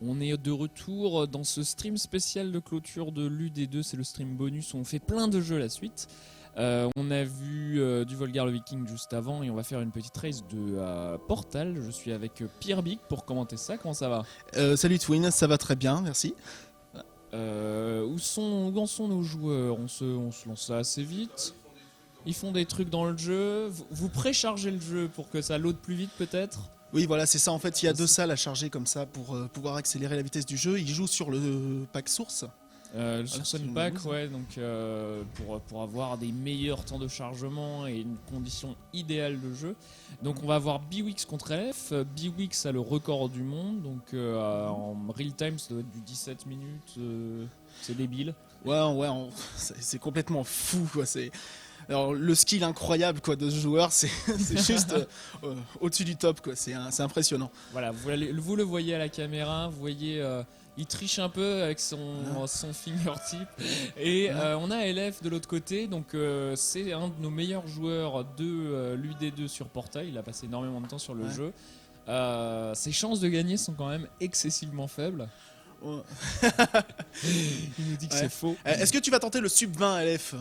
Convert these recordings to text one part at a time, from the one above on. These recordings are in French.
On est de retour dans ce stream spécial de clôture de l'UD2, c'est le stream bonus où on fait plein de jeux à la suite. On a vu du Volgar le Viking juste avant et on va faire une petite race de Portal. Je suis avec Pierre Big pour commenter ça, comment ça va? Salut Twin, ça va très bien, merci. Où en sont nos joueurs? On se lance ça assez vite. Ils font des trucs dans le jeu. Vous préchargez le jeu pour que ça load plus vite peut-être? Oui, voilà, c'est ça. En fait, il y a deux salles à charger comme ça pour pouvoir accélérer la vitesse du jeu. Ils jouent sur le pack source. Le Source Pack, ouais, donc pour avoir des meilleurs temps de chargement et une condition idéale de jeu. Donc on va avoir Bwix contre LF. Bwix a le record du monde, donc en real time ça doit être du 17 minutes. C'est débile. Ouais, c'est complètement fou, quoi. Alors, le skill incroyable, quoi, de ce joueur, c'est juste au-dessus du top, quoi. C'est impressionnant. Voilà, vous le voyez à la caméra, vous voyez. Il triche un peu avec son fingertip. Et on a LF de l'autre côté. Donc c'est un de nos meilleurs joueurs de l'UD2 sur Portail. Il a passé énormément de temps sur le jeu. Ses chances de gagner sont quand même excessivement faibles. Ouais. Il nous dit que c'est faux. Est-ce que tu vas tenter le sub 20 LF?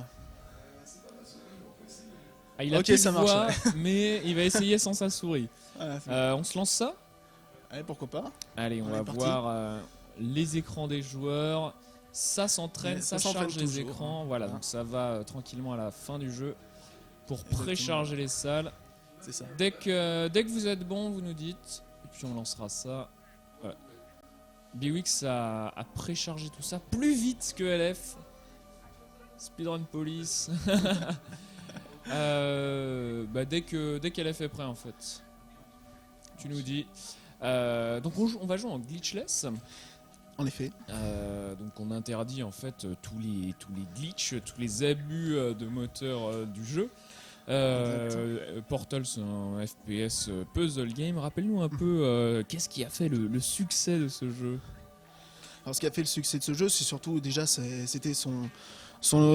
Il a ok, plus ça de marche. voix, mais il va essayer sans sa souris. On se lance ça? Allez, pourquoi pas. Allez, on va voir les écrans des joueurs. Ça s'entraîne, ça charge les toujours, écrans. Voilà, donc ça va tranquillement à la fin du jeu pour précharger les salles. C'est ça. Dès que vous êtes bon, vous nous dites. Et puis on lancera ça. Voilà. Bwix a préchargé tout ça plus vite que LF. Speedrun Police. Dès qu'LF est prêt en fait. Tu nous dis. Donc on va jouer en glitchless. En effet. Donc on interdit en fait tous les glitches, tous les abus de moteur du jeu. Portal c'est un FPS puzzle game. Rappelle-nous un peu qu'est-ce qui a fait le succès de ce jeu. Alors ce qui a fait le succès de ce jeu, c'est surtout déjà c'était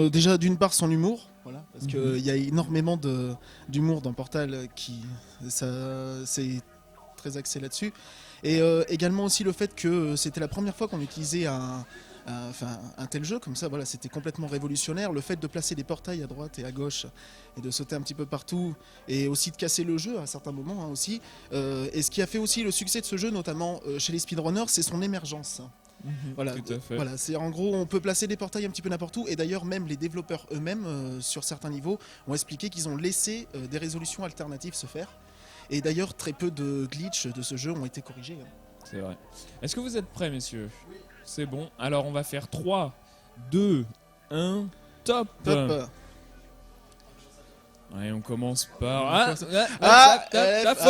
déjà d'une part son humour, voilà, parce qu'il y a énormément d'humour dans Portal c'est très axé là-dessus. Et également aussi le fait que c'était la première fois qu'on utilisait un tel jeu comme ça, voilà, c'était complètement révolutionnaire. Le fait de placer des portails à droite et à gauche et de sauter un petit peu partout et aussi de casser le jeu à certains moments aussi. Et ce qui a fait aussi le succès de ce jeu, notamment chez les speedrunners, c'est son émergence. Voilà, tout à fait. Voilà, c'est en gros on peut placer des portails un petit peu n'importe où et d'ailleurs même les développeurs eux-mêmes sur certains niveaux ont expliqué qu'ils ont laissé des résolutions alternatives se faire. Et d'ailleurs, très peu de glitches de ce jeu ont été corrigés. C'est vrai. Est-ce que vous êtes prêts, messieurs? C'est bon. Alors, on va faire 3, 2, 1, top. Ouais, on commence par... Faux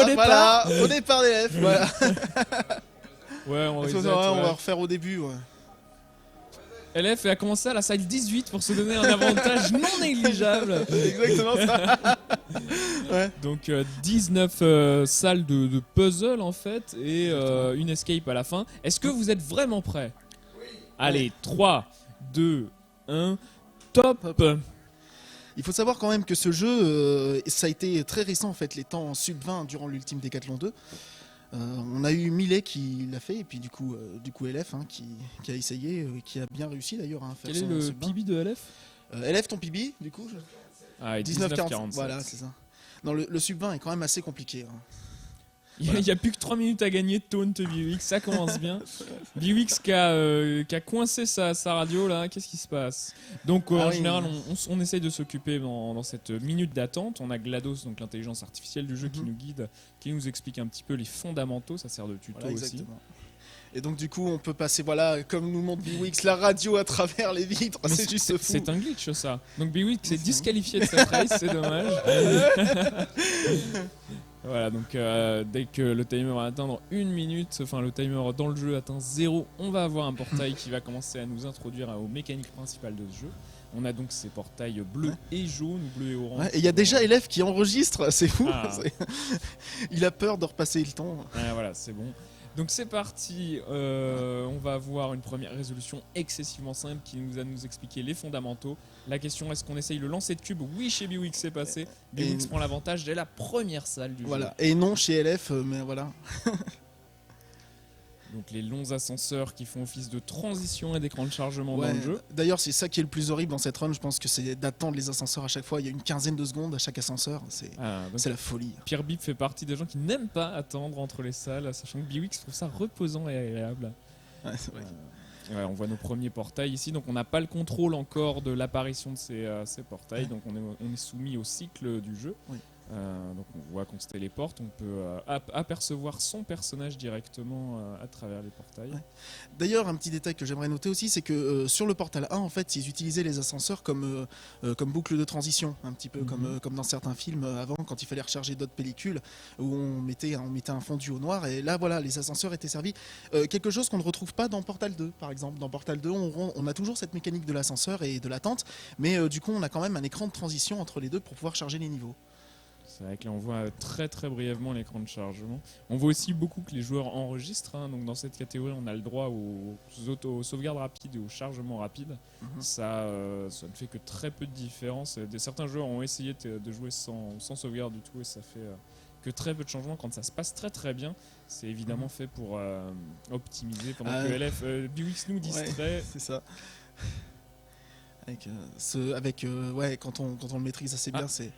départ. Faux départ des F, voilà. Ouais, on va refaire au début, ouais. LF a commencé à la salle 18 pour se donner un avantage non négligeable. Exactement ça. Ouais. Donc 19 salles de puzzle en fait et une escape à la fin. Est-ce que vous êtes vraiment prêts? Oui. Allez, 3, 2, 1, top. Il faut savoir quand même que ce jeu, ça a été très récent en fait, les temps sub 20 durant l'Ultime Décathlon 2. On a eu Millet qui l'a fait et puis du coup LF qui a essayé, qui a bien réussi d'ailleurs à faire. Quel est le PB de LF? LF ton PB du coup 19,47. Voilà, c'est ça. Non, le sub 20 est quand même assez compliqué. Il n'y a plus que 3 minutes à gagner de taunt Bwix, ça commence bien. Bwix qui a coincé sa radio là, qu'est-ce qui se passe? Donc en général on essaye de s'occuper dans cette minute d'attente. On a GLaDOS, donc l'intelligence artificielle du jeu qui nous guide, qui nous explique un petit peu les fondamentaux, ça sert de tuto aussi. Et donc du coup on peut passer, voilà, comme nous montre Bwix, la radio à travers les vitres, c'est juste fou. C'est un glitch ça. Donc Bwix est disqualifié de cette race, c'est dommage. Voilà, donc dès que le timer va atteindre 1 minute, enfin le timer dans le jeu atteint 0, on va avoir un portail qui va commencer à nous introduire aux mécaniques principales de ce jeu. On a donc ces portails bleus et jaunes, ou bleus et orange. Ouais, et il y a déjà LF qui enregistre, c'est fou. Il a peur de repasser le temps. Voilà, c'est bon. Donc c'est parti, on va avoir une première résolution excessivement simple qui va nous expliquer les fondamentaux. La question, est-ce qu'on essaye le lancer de cube? Oui, chez Bwix c'est passé. Bwix prend l'avantage dès la première salle du jeu. Et non chez LF, mais voilà. Donc les longs ascenseurs qui font office de transition et d'écran de chargement dans le jeu. D'ailleurs, c'est ça qui est le plus horrible dans cette run, je pense que c'est d'attendre les ascenseurs à chaque fois. Il y a une quinzaine de secondes à chaque ascenseur, c'est la folie. Pierre Bip fait partie des gens qui n'aiment pas attendre entre les salles, sachant que Biwix trouve ça reposant et agréable. Ouais, c'est vrai. On voit nos premiers portails ici, donc on n'a pas le contrôle encore de l'apparition de ces portails, donc on est soumis au cycle du jeu. Oui. Donc on voit qu'on se téléporte, on peut apercevoir son personnage directement à travers les portails. Ouais. D'ailleurs, un petit détail que j'aimerais noter aussi, c'est que sur le Portal 1, en fait, ils utilisaient les ascenseurs comme boucle de transition, un petit peu comme dans certains films avant, quand il fallait recharger d'autres pellicules, où on mettait un fondu au noir, et là, voilà, les ascenseurs étaient servis. Quelque chose qu'on ne retrouve pas dans Portal 2, par exemple. Dans Portal 2, on a toujours cette mécanique de l'ascenseur et de l'attente, mais du coup, on a quand même un écran de transition entre les deux pour pouvoir charger les niveaux. C'est vrai que là on voit très très brièvement l'écran de chargement. On voit aussi beaucoup que les joueurs enregistrent, donc dans cette catégorie on a le droit aux sauvegardes rapides et au chargement rapide. Ça ne fait que très peu de différence. Certains joueurs ont essayé de jouer sans sauvegarde du tout et ça fait que très peu de changements. Quand ça se passe très très bien, c'est évidemment fait pour optimiser pendant que LF Biwix nous distrait. Ouais, c'est ça. Quand on le maîtrise assez bien, c'est.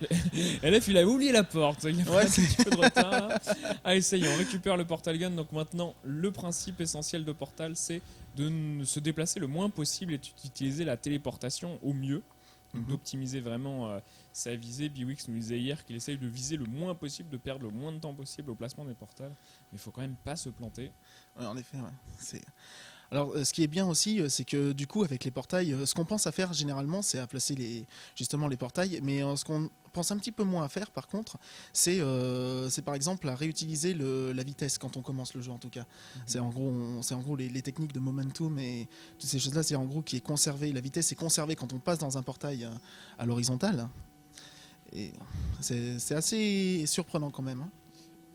LF il a oublié la porte, il a pris un petit peu de retard là. Allez, ça y est, on récupère le Portal Gun. Donc maintenant, le principe essentiel de Portal, c'est de se déplacer le moins possible et d'utiliser la téléportation au mieux. Donc d'optimiser vraiment sa visée. Biwix nous disait hier qu'il essaye de viser le moins possible, de perdre le moins de temps possible au placement des portals. Mais il faut quand même pas se planter. Ouais, en effet, c'est. Alors, ce qui est bien aussi, c'est que du coup, avec les portails, ce qu'on pense à faire généralement, c'est à placer justement les portails. Mais ce qu'on pense un petit peu moins à faire, par contre, c'est par exemple à réutiliser la vitesse quand on commence le jeu, en tout cas. C'est en gros les techniques de momentum et toutes ces choses-là. C'est en gros qui est conservé. La vitesse est conservée quand on passe dans un portail à l'horizontale. Et c'est assez surprenant quand même.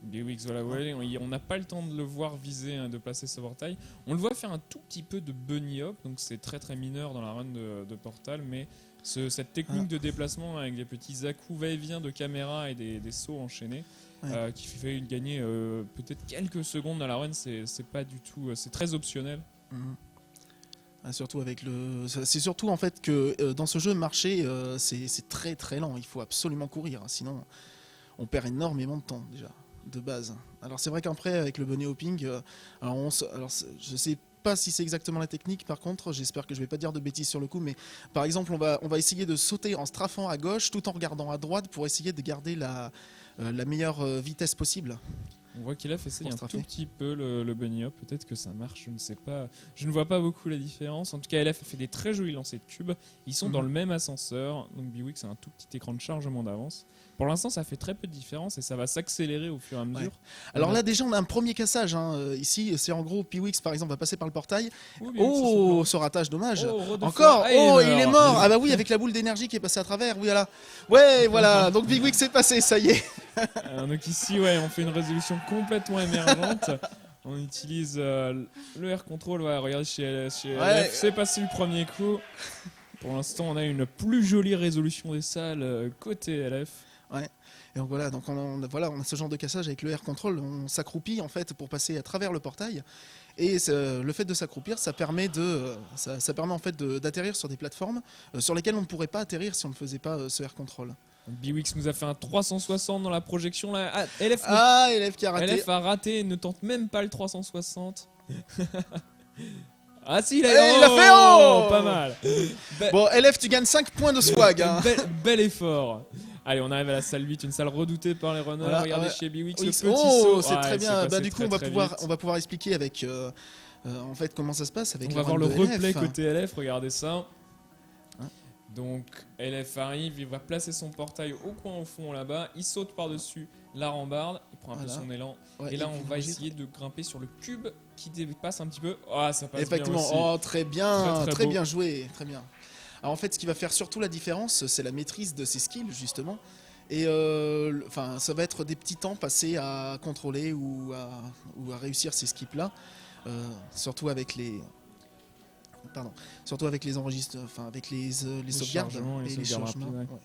Biwix, voilà, on n'a pas le temps de le voir viser, de placer ce portail. On le voit faire un tout petit peu de bunny hop, donc c'est très très mineur dans la run de Portal, mais cette technique de déplacement avec des petits à-coups va-et-vient de caméra et des sauts enchaînés, qui fait gagner peut-être quelques secondes dans la run, c'est pas du tout, c'est très optionnel. C'est surtout en fait que dans ce jeu marcher, c'est très très lent. Il faut absolument courir, sinon on perd énormément de temps déjà. De base. Alors c'est vrai qu'après avec le bunny hopping, je sais pas si c'est exactement la technique. Par contre, j'espère que je vais pas dire de bêtises sur le coup, mais par exemple on va essayer de sauter en strafant à gauche tout en regardant à droite pour essayer de garder la meilleure vitesse possible. On voit qu'il a fait essayer un tout petit peu le bunny hop, peut-être que ça marche, je ne sais pas. Je ne vois pas beaucoup la différence. En tout cas, LF a fait des très jolis lancers de cubes. Ils sont dans le même ascenseur, donc Biwix a un tout petit écran de chargement d'avance. Pour l'instant, ça fait très peu de différence et ça va s'accélérer au fur et à mesure. Alors là, déjà, on a un premier cassage. Ici, c'est en gros, Biwix, par exemple, va passer par le portail. Ce ratage, dommage. Encore. Il est mort. Ah bah oui, avec la boule d'énergie qui est passée à travers. Oui, voilà. Ouais, voilà. Donc Biwix est passé, ça y est. Donc ici, on fait une résolution complètement émergente. On utilise le air control. Regardez chez LF, c'est passé le premier coup. Pour l'instant, on a une plus jolie résolution des salles côté LF. Ouais. Et donc voilà, on a ce genre de cassage avec le air control. On s'accroupit en fait pour passer à travers le portail. Et le fait de s'accroupir, ça permet en fait d'atterrir sur des plateformes sur lesquelles on ne pourrait pas atterrir si on ne faisait pas ce air control. Biwix nous a fait un 360 dans la projection là. LF qui a raté. LF a raté, ne tente même pas le 360. Ah si, il l'a fait. Pas mal. Bon, LF, tu gagnes 5 points de swag. Bel effort. Allez, on arrive à la salle 8, une salle redoutée par les runners. Voilà, regardez chez Biwix le petit saut. C'est très bien. Du coup, on va pouvoir expliquer avec en fait comment ça se passe avec. On va voir le replay côté LF. Regardez ça. Donc LF arrive, il va placer son portail au coin au fond là-bas, il saute par-dessus la rambarde, il prend un peu son élan, et là on va essayer de grimper sur le cube qui dépasse un petit peu. Ça passe effectivement, bien aussi. Très bien, très bien joué, très bien. Alors en fait, ce qui va faire surtout la différence, c'est la maîtrise de ses skills justement. Et ça va être des petits temps passés à contrôler ou à réussir ces skips là, surtout avec surtout avec les avec les sauvegardes et les chargements. rapides, ouais.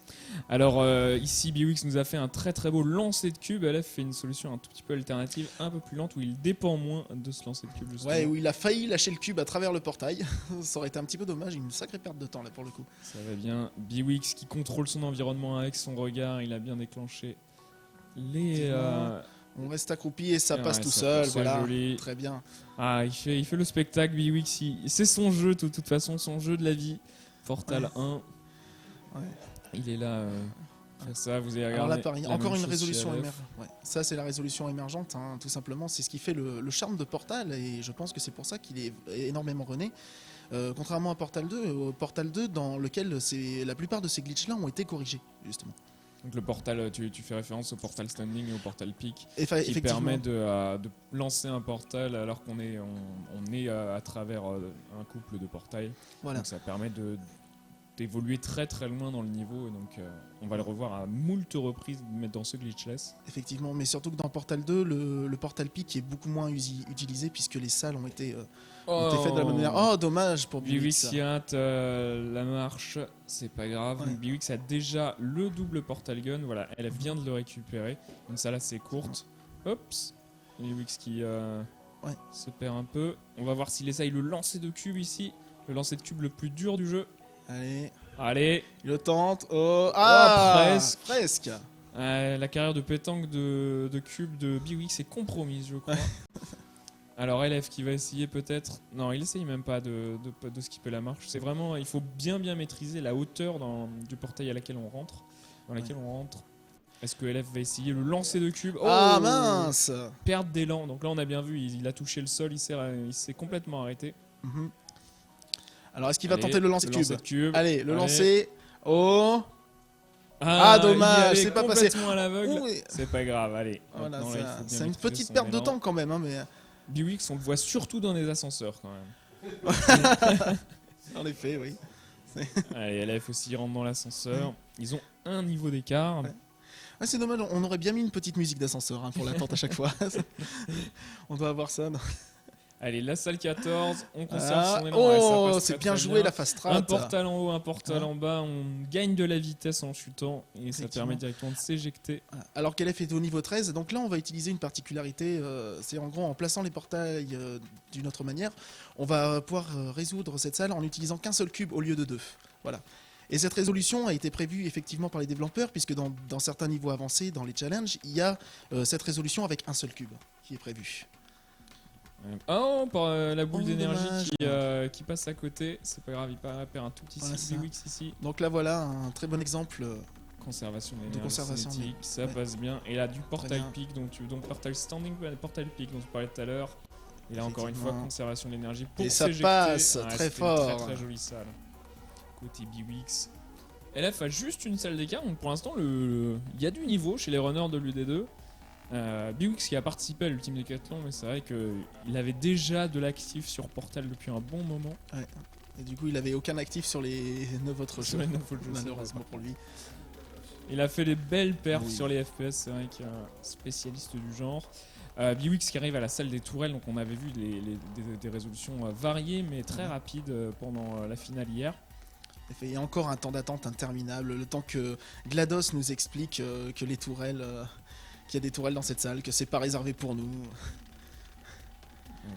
Alors ici Biwix nous a fait un très très beau lancer de cube. LF fait une solution un tout petit peu alternative, un peu plus lente, où il dépend moins de ce lancer de cube justement. Ouais, où il a failli lâcher le cube à travers le portail. Ça aurait été un petit peu dommage, une sacrée perte de temps là pour le coup. Ça va bien. Biwix qui contrôle son environnement avec son regard, il a bien déclenché les... On reste accroupi et ça passe tout ça seul, passe, voilà, joli. très bien. Ah, il fait le spectacle, Biwix, c'est son jeu de toute façon, son jeu de la vie. Portal 1, Ouais. il est là, faire ça, vous avez regardé. Alors là, pareil, la encore même une chose résolution chez LF. émergente. Ouais. Ça, c'est la résolution émergente, hein, tout simplement. C'est ce qui fait le charme de Portal, et je pense que c'est pour ça qu'il est énormément rené. Contrairement à Portal 2, dans lequel la plupart de ces glitches-là ont été corrigés, justement. Donc le portal, tu fais référence au portal standing et au portal peak, qui Effectivement. permet de lancer un portal alors qu'on est à travers un couple de portails. Voilà. Donc ça permet d'évoluer très très loin dans le niveau, et donc on va le revoir à moult reprises mais dans ce glitchless. Effectivement, mais surtout que dans Portal 2, le portal peak est beaucoup moins utilisé puisque les salles ont été faites de la bonne manière. Oh, dommage pour Biwix Biwix. qui rate la marche, c'est pas grave. Ouais. Biwix a déjà le double portal gun, voilà, elle vient de le récupérer. Une salle assez courte. Oups, Biwix qui se perd un peu. On va voir s'il essaye le lancer de cube ici, le lancer de cube le plus dur du jeu. Allez, Il le tente. Presque. La carrière de pétanque de cube de Biwix est compromise, je crois. Alors LF qui va essayer peut-être... Non, il essaye même pas de skipper la marche. C'est vraiment... Il faut bien maîtriser la hauteur du portail dans laquelle on rentre. Est-ce que LF va essayer le lancer de cube? Ah mince! Perte d'élan. Donc là on a bien vu, il a touché le sol, il s'est complètement arrêté. Mm-hmm. Alors est-ce qu'il va tenter le lancer de cube? Allez, le lancer. Oh! Dommage, c'est pas passé. À l'aveugle. C'est pas grave, allez. Voilà, là, c'est une petite perte de temps quand même. Hein, mais... Biwix, on le voit surtout dans les ascenseurs quand même. En effet, oui. Allez, LF aussi rentre dans l'ascenseur. Ils ont un niveau d'écart. Ouais, c'est dommage, on aurait bien mis une petite musique d'ascenseur pour l'attente à chaque fois. On doit avoir ça. Non. Allez, la salle 14, on conserve son élan. Oh, c'est bien joué la fast strat. Un portal en haut, un portal en bas, on gagne de la vitesse en chutant et ça permet directement de s'éjecter. Alors qu'LF est au niveau 13, donc là on va utiliser une particularité, c'est en gros en plaçant les portails d'une autre manière, on va pouvoir résoudre cette salle en n'utilisant qu'un seul cube au lieu de deux. Voilà. Et cette résolution a été prévue effectivement par les développeurs puisque dans certains niveaux avancés, dans les challenges, il y a cette résolution avec un seul cube qui est prévue. Par la boule d'énergie qui passe à côté, c'est pas grave, il perd un tout petit Biwix ici. Donc là voilà un très bon exemple conservation d'énergie cinétique, ça passe bien. Et là du portal peak, donc portal standing, portal peak dont tu parlais tout à l'heure. Et là encore une fois conservation d'énergie pour s'éjecter. Et ça passe très fort. Très très jolie salle. Côté Biwix. LF a juste une salle d'écart, donc pour l'instant il y a du niveau chez les runners de l'UD2. Biwix qui a participé à l'Ultime Décathlon, mais c'est vrai qu'il avait déjà de l'actif sur Portal depuis un bon moment. Ouais. Et du coup il avait aucun actif sur les 9 autres jeux, malheureusement pour lui. Il a fait des belles perfs sur les FPS, c'est vrai qu'il est un spécialiste du genre. Biwix qui arrive à la salle des tourelles, donc on avait vu des résolutions variées mais très rapides pendant la finale hier. Il y a encore un temps d'attente interminable, le temps que GLaDOS nous explique que les tourelles... qu'il y a des tourelles dans cette salle, que c'est pas réservé pour nous.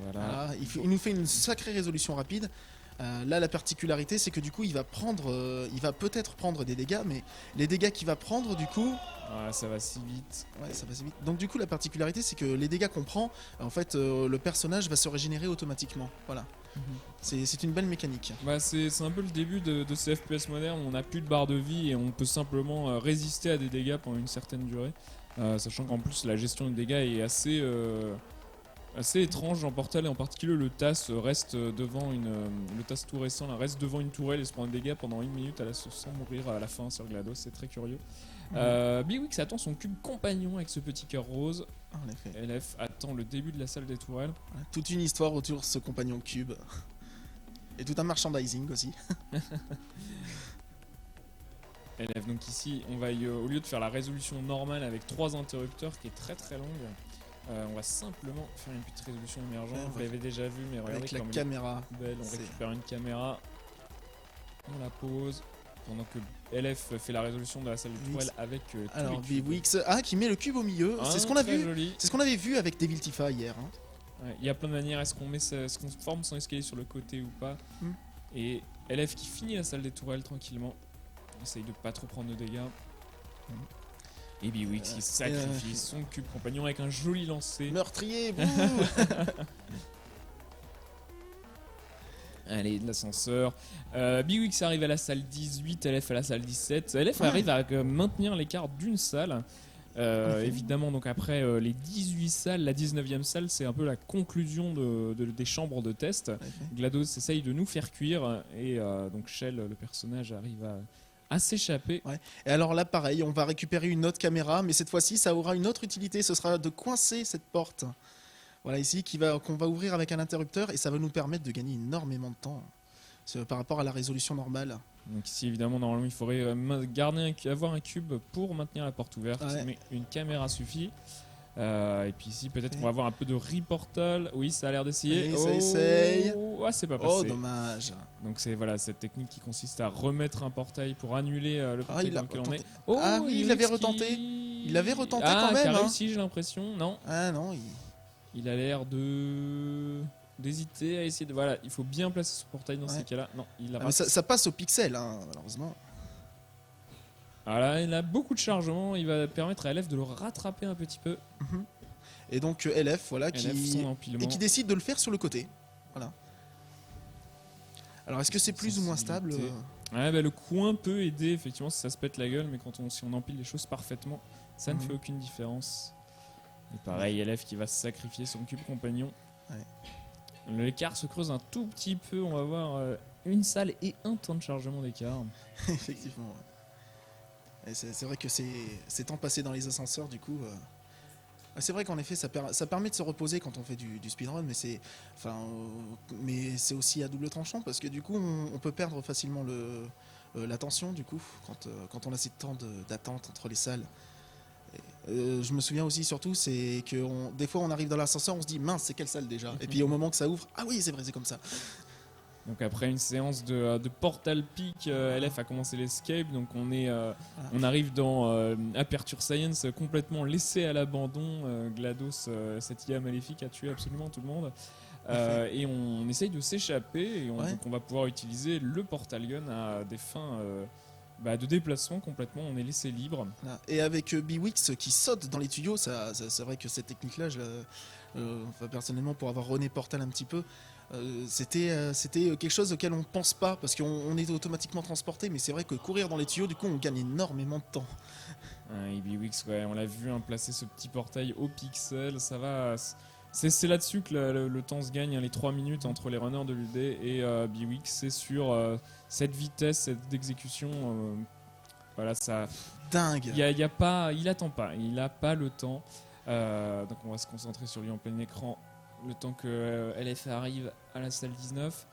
Voilà. Il nous fait une sacrée résolution rapide. Là, la particularité, c'est que du coup, il va peut-être prendre des dégâts, mais les dégâts qu'il va prendre, du coup... ça va si vite. Ouais, ça va si vite. Donc du coup, la particularité, c'est que les dégâts qu'on prend, en fait, le personnage va se régénérer automatiquement. Voilà. C'est une belle mécanique. C'est un peu le début de ces FPS modernes où on n'a plus de barre de vie et on peut simplement résister à des dégâts pendant une certaine durée. Sachant qu'en plus la gestion des dégâts est assez étrange dans Portal, et en particulier le TAS reste devant le TAS tout récent là, reste devant une tourelle et se prend des dégâts pendant 1 minute sans mourir à la fin sur GLaDOS, c'est très curieux. Biwix attend son cube compagnon avec ce petit cœur rose. En effet. LF attend le début de la salle des tourelles. Toute une histoire autour de ce compagnon cube. Et tout un merchandising aussi. LF, donc ici on va au lieu de faire la résolution normale avec 3 interrupteurs qui est très très longue, On va simplement faire une petite résolution émergente. Ouais, Vous l'avez déjà vu, mais regardez avec la comme caméra. elle est belle. On C'est- récupère une caméra, on la pose pendant que LF fait la résolution de la salle de Bwix. tourelle avec tous Alors, les cubes. Bwix, qui met le cube au milieu. Ah, C'est ce qu'on a très vu. joli. C'est ce qu'on avait vu avec Devil Tifa hier. Hein. Ouais, il y a plein de manières. Est-ce qu'on forme son escalier sur le côté ou pas Hmm. Et LF qui finit la salle des tourelles tranquillement. Essaye de pas trop prendre de dégâts. Et Bwix qui sacrifie son cube compagnon avec un joli lancer. Meurtrier, bouh. Allez, de l'ascenseur. Bwix arrive à la salle 18, LF à la salle 17. LF arrive à maintenir l'écart d'une salle. Évidemment, donc après les 18 salles, la 19e salle, c'est un peu la conclusion des chambres de test. GLaDOS essaye de nous faire cuire et donc Shell, le personnage, arrive à s'échapper. Ouais. Et alors là, pareil, on va récupérer une autre caméra, mais cette fois-ci, ça aura une autre utilité. Ce sera de coincer cette porte. Voilà, ici, qu'on va ouvrir avec un interrupteur et ça va nous permettre de gagner énormément de temps par rapport à la résolution normale. Donc ici, évidemment, normalement, il faudrait avoir un cube pour maintenir la porte ouverte, Ouais. mais une caméra suffit. Et puis ici, peut-être qu'on va avoir un peu de reportal. Oui, ça a l'air d'essayer. Oui, ça essaye. Ah, c'est pas passé. Oh, dommage. Donc c'est voilà cette technique qui consiste à remettre un portail pour annuler le portail il dans a lequel on retenté. est. Oh, Ah oui, il l'avait Bwix retenté. Il l'avait retenté ah, quand même, qui a hein. réussi, j'ai l'impression. Non, Ah non, il a l'air d'hésiter à essayer de. Voilà, il faut bien placer ce portail dans ces cas-là. Non, il a mais ça passe au pixel, hein, malheureusement. Voilà, il a beaucoup de chargement. Il va permettre à LF de le rattraper un petit peu. Et donc LF, voilà, LF, son empilement. et qui décide de le faire sur le côté. Voilà. Alors est-ce que c'est plus ou moins stable Ouais, bah, le coin peut aider effectivement si ça se pète la gueule, mais si on empile les choses parfaitement, ça ne fait aucune différence. Et pareil, LF qui va sacrifier son cube compagnon. Ouais. L'écart se creuse un tout petit peu. On va voir une salle et un temps de chargement d'écart. Effectivement. Ouais. Et c'est vrai que ces temps passés dans les ascenseurs, du coup. C'est vrai qu'en effet, ça permet de se reposer quand on fait du speedrun, mais c'est aussi à double tranchant parce que du coup, on peut perdre facilement l'attention du coup quand on a ces temps d'attente entre les salles. Je me souviens aussi surtout, c'est que des fois on arrive dans l'ascenseur, on se dit mince, c'est quelle salle déjà? Et puis au moment que ça ouvre, ah oui, c'est vrai, c'est comme ça. Donc après une séance de Portal Peak, LF a commencé l'escape, donc on arrive dans Aperture Science complètement laissé à l'abandon. GLaDOS, cette IA maléfique, a tué absolument tout le monde. Et on essaye de s'échapper et donc on va pouvoir utiliser le Portal Gun à des fins de déplacement complètement, on est laissé libre. Voilà. Et avec Bwix qui saute dans les tuyaux, c'est vrai que cette technique-là, personnellement, pour avoir rené Portal un petit peu, c'était quelque chose auquel on pense pas parce qu'on est automatiquement transporté, mais c'est vrai que courir dans les tuyaux, du coup, on gagne énormément de temps. Et Bwix, on l'a vu placer ce petit portail au pixel, ça va. C'est là-dessus que le temps se gagne, les 3 minutes entre les runners de l'UD et Bwix, c'est sur cette vitesse d'exécution. Voilà, ça. Dingue. Il attend pas, il a pas le temps. Donc on va se concentrer sur lui en plein écran. Le temps que LF arrive à la salle 19.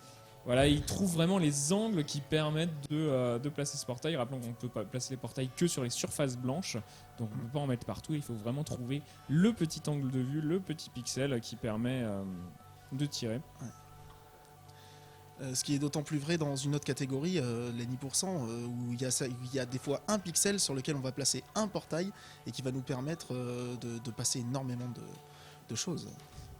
Voilà, il trouve vraiment les angles qui permettent de placer ce portail. Rappelons qu'on ne peut pas placer les portails que sur les surfaces blanches. Donc on ne peut pas en mettre partout. Il faut vraiment trouver le petit angle de vue, le petit pixel qui permet de tirer. Ce qui est d'autant plus vrai dans une autre catégorie, les 10%, où il y a des fois un pixel sur lequel on va placer un portail et qui va nous permettre de passer énormément de choses.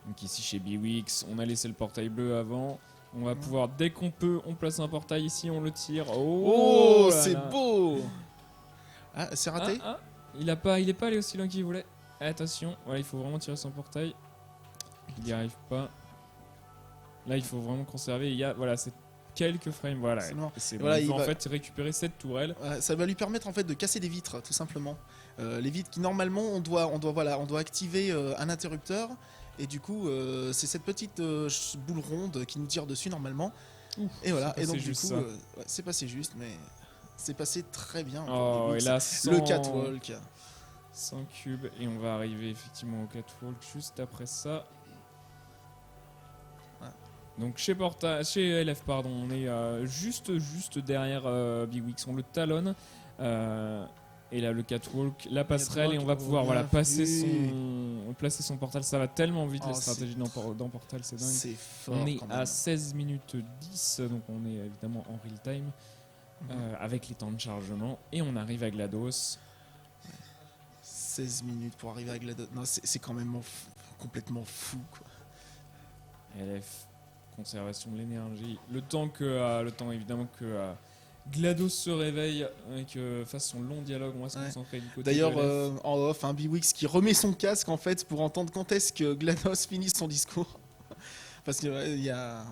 Donc ici chez Bwix, on a laissé le portail bleu avant. On va pouvoir, dès qu'on peut, on place un portail ici, on le tire. Oh, c'est beau! Ah, c'est raté? Il est pas allé aussi loin qu'il voulait. Attention, il faut vraiment tirer son portail. Il n'y arrive pas. Là, il faut vraiment conserver. C'est quelques frames. Voilà. C'est bon, il va en fait récupérer cette tourelle. Ça va lui permettre en fait de casser des vitres, tout simplement. Les vitres qui normalement on doit activer un interrupteur. Et du coup, c'est cette petite boule ronde qui nous tire dessus normalement. Ouf, et voilà. Et donc du coup, c'est passé juste, mais c'est passé très bien. Oh, et là, le catwalk. 100 cubes et on va arriver effectivement au catwalk juste après ça. Donc chez LF, pardon, on est juste derrière Bwix, on le talonne. Et là, le catwalk, la passerelle, et on va pouvoir placer son portal. Ça va tellement vite, les stratégies dans Portal, c'est dingue. C'est fort. On est à 16 minutes 10, donc on est évidemment en real time, avec les temps de chargement. Et on arrive à GLaDOS. 16 minutes pour arriver à GLaDOS. Non, c'est quand même complètement fou, quoi. LF, conservation de l'énergie. Le temps évidemment que GLaDOS se réveille et que fasse son long dialogue, on va se concentrer du côté. D'ailleurs, en off, Bwix qui remet son casque en fait pour entendre quand est-ce que GLaDOS finisse son discours. Parce qu'il y a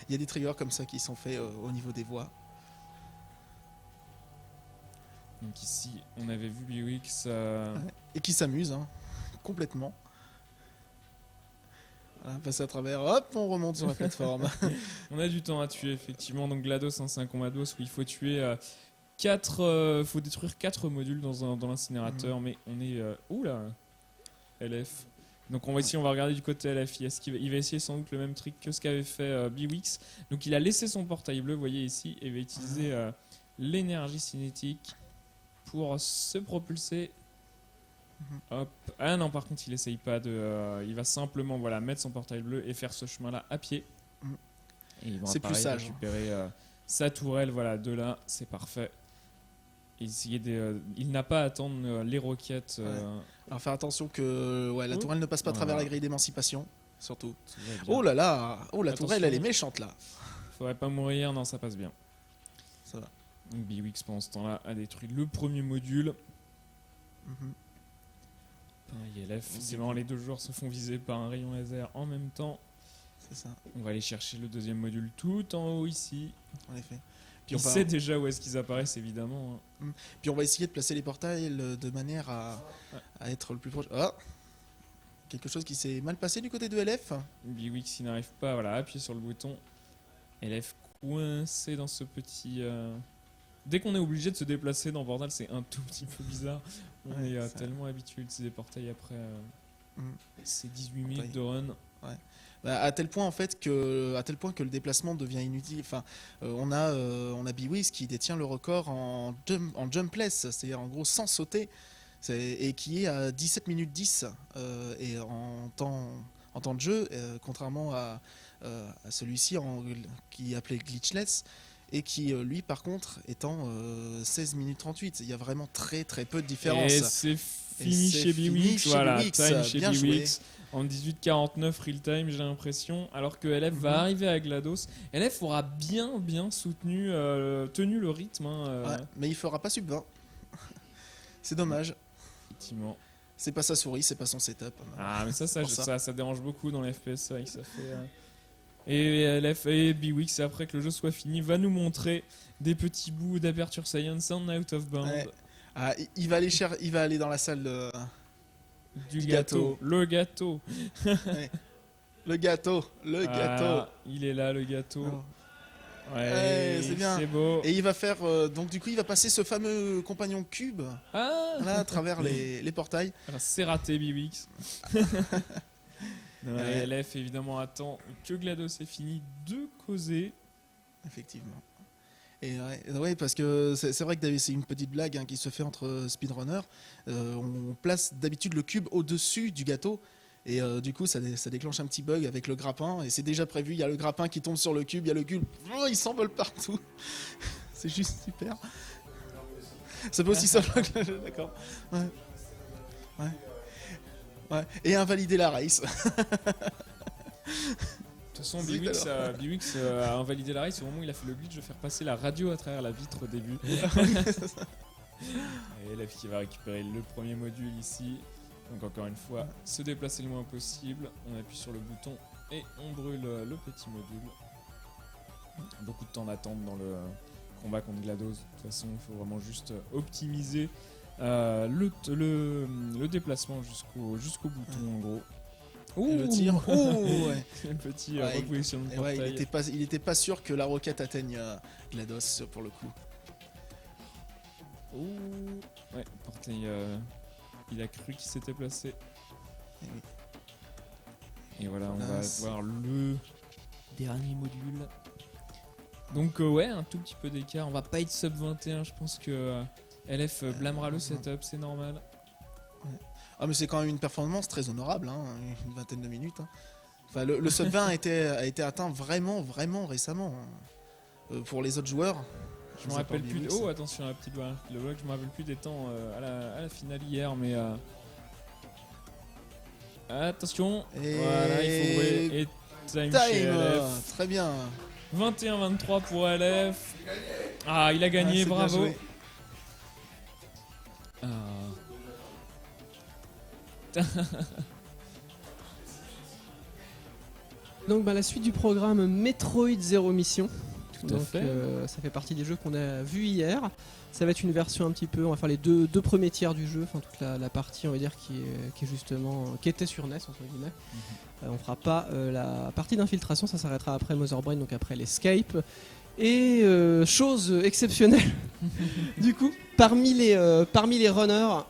des triggers comme ça qui sont faits au niveau des voix. Donc ici, on avait vu Bwix. Et qui s'amuse, complètement. Voilà, passer à travers, hop, on remonte sur la plateforme. On a du temps à tuer, effectivement. Donc GLaDOS, c'est un combat DOS où il faut tuer faut détruire 4 modules dans l'incinérateur. Mais on est... Oula LF. Donc on va regarder du côté LF. Il va essayer sans doute le même trick que ce qu'avait fait Bwix. Donc il a laissé son portail bleu, vous voyez ici, et va utiliser l'énergie cinétique pour se propulser. Hop. Ah non, par contre il essaye pas il va simplement mettre son portail bleu et faire ce chemin là à pied. Et il va plus sage, récupérer sa tourelle de là, c'est parfait. Et il n'a pas à attendre les roquettes. Alors faire attention que la tourelle ne passe pas à travers la grille d'émancipation, surtout. Oh là, la tourelle elle est méchante là. Faudrait pas mourir, non ça passe bien. Ça va. Donc Bwix pendant ce temps là a détruit le premier module. ILF, c'est marrant, les deux joueurs se font viser par un rayon laser en même temps. C'est ça. On va aller chercher le deuxième module tout en haut ici. En effet. Puis on sait déjà où est-ce qu'ils apparaissent évidemment. Puis on va essayer de placer les portails de manière à être le plus proche. Quelque chose qui s'est mal passé du côté de LF. Bwix il n'arrive pas à appuyer sur le bouton. LF coincé dans ce petit... Dès qu'on est obligé de se déplacer dans Portal, c'est un tout petit peu bizarre. On est tellement habitué d'utiliser des portails après ces 18 minutes de run. À tel point en fait que le déplacement devient inutile. Enfin, on a Bwix qui détient le record en jumpless, c'est-à-dire en gros sans sauter, et qui est à 17 minutes 10 et en temps de jeu, contrairement à celui-ci qui est appelé glitchless. Et qui, lui, par contre, étant 16 minutes 38. Il y a vraiment très très peu de différence. Et c'est fini chez Bwix. Time chez Bwix. En 18:49 real time, j'ai l'impression. Alors que LF va arriver à GLaDOS. LF aura bien tenu le rythme. Mais il fera pas sub 20. C'est dommage. Effectivement. C'est pas sa souris, c'est pas son setup. Mais ça dérange beaucoup dans les FPS. C'est vrai que ça fait... Et LF et Bwix, après que le jeu soit fini, va nous montrer des petits bouts d'Aperture Science en Out of Bound. Il va aller dans la salle du gâteau. Le gâteau. Le gâteau. Il est là, le gâteau. C'est bien. C'est beau. Et il va faire donc du coup il va passer ce fameux compagnon cube à travers les portails. Alors, c'est raté Bwix. LF évidemment attend que GLaDOS ait fini de causer. Effectivement. Et parce que c'est vrai que c'est une petite blague qui se fait entre speedrunners. On place d'habitude le cube au-dessus du gâteau. Et du coup ça déclenche un petit bug avec le grappin. Et c'est déjà prévu, il y a le grappin qui tombe sur le cube, il y a le cube, il s'envole partout. C'est juste super. Ça peut aussi s'envoler, d'accord. Et invalider la race. De toute façon, Bwix a invalidé la race au moment où il a fait le glitch de faire passer la radio à travers la vitre au début. Et LF qui va récupérer le premier module ici. Donc encore une fois, se déplacer le moins possible. On appuie sur le bouton et on brûle le petit module. Beaucoup de temps d'attente dans le combat contre GLaDOS. De toute façon, il faut vraiment juste optimiser le déplacement jusqu'au bouton en gros. Le tir. Le petit repositionnement de portail. Il était pas sûr que la roquette atteigne GLaDOS pour le coup. Portail, il a cru qu'il s'était placé. Et voilà, on va voir le dernier module. Donc un tout petit peu d'écart. On va pas être sub 21, je pense que LF blâmera le setup, c'est normal. Ah mais c'est quand même une performance très honorable, hein, une vingtaine de minutes. Hein. Enfin, le sub 20 a été atteint vraiment récemment. Pour les autres joueurs, je me rappelle plus. Oh attention la petite voix, le bloc, je me rappelle plus des temps à la finale hier, mais attention. Voilà, il faut ouvrir et time chez LF. Très bien. 21-23 pour LF. Ah, il a gagné, bravo. Donc la suite du programme Metroid Zero Mission. Tout à fait. Ça fait partie des jeux qu'on a vus hier. Ça va être une version un petit peu, on va faire les deux premiers tiers du jeu, enfin toute la partie on va dire qui était sur NES entre guillemets. On fera pas la partie d'infiltration, ça s'arrêtera après Mother Brain, donc après l'escape. Et chose exceptionnelle, du coup, parmi les runners,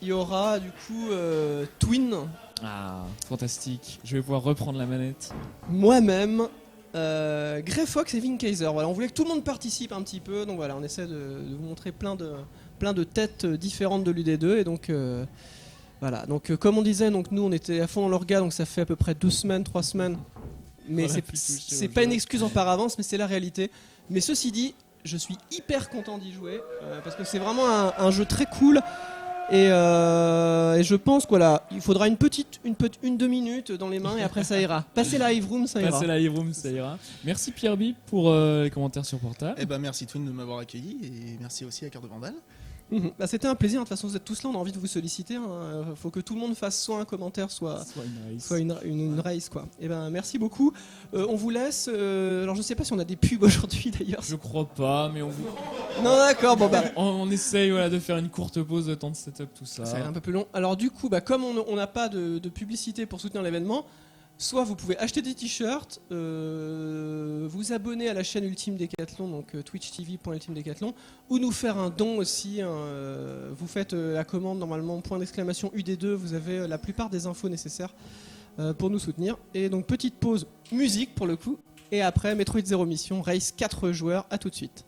il y aura du coup Twin. Ah, fantastique. Je vais pouvoir reprendre la manette. Moi-même, Grey Fox et Vin Kaiser. Voilà, on voulait que tout le monde participe un petit peu, donc voilà, on essaie de vous montrer plein de têtes différentes de l'UD2 et donc voilà. Donc comme on disait, donc nous on était à fond dans l'orga, donc ça fait à peu près 3 semaines. Mais c'est pas une excuse en par avance, mais c'est la réalité. Mais ceci dit, je suis hyper content d'y jouer parce que c'est vraiment un jeu très cool. Et je pense qu'il faudra une 2 minutes dans les mains et après ça ira. Passez la Hive Room, ça ira. Merci Pierre B pour les commentaires sur Portal. Et merci Twin de m'avoir accueilli et merci aussi à Cœur de Vandal. C'était un plaisir, de toute façon vous êtes tous là, on a envie de vous solliciter. Faut que tout le monde fasse soit un commentaire, soit une race quoi. Et merci beaucoup. On vous laisse. Alors je sais pas si on a des pubs aujourd'hui d'ailleurs. Je crois pas, mais on vous. Non d'accord, on essaye de faire une courte pause de temps de setup, tout ça. Ça va être un peu plus long. Alors du coup, comme on n'a pas de publicité pour soutenir l'événement, soit vous pouvez acheter des t-shirts, vous abonner à la chaîne Ultime Décathlon, donc twitch.tv.ultime Décathlon, ou nous faire un don aussi. Vous faites la commande normalement .UD2, vous avez la plupart des infos nécessaires pour nous soutenir. Et donc petite pause musique pour le coup, et après Metroid Zero Mission, race 4 joueurs, à tout de suite.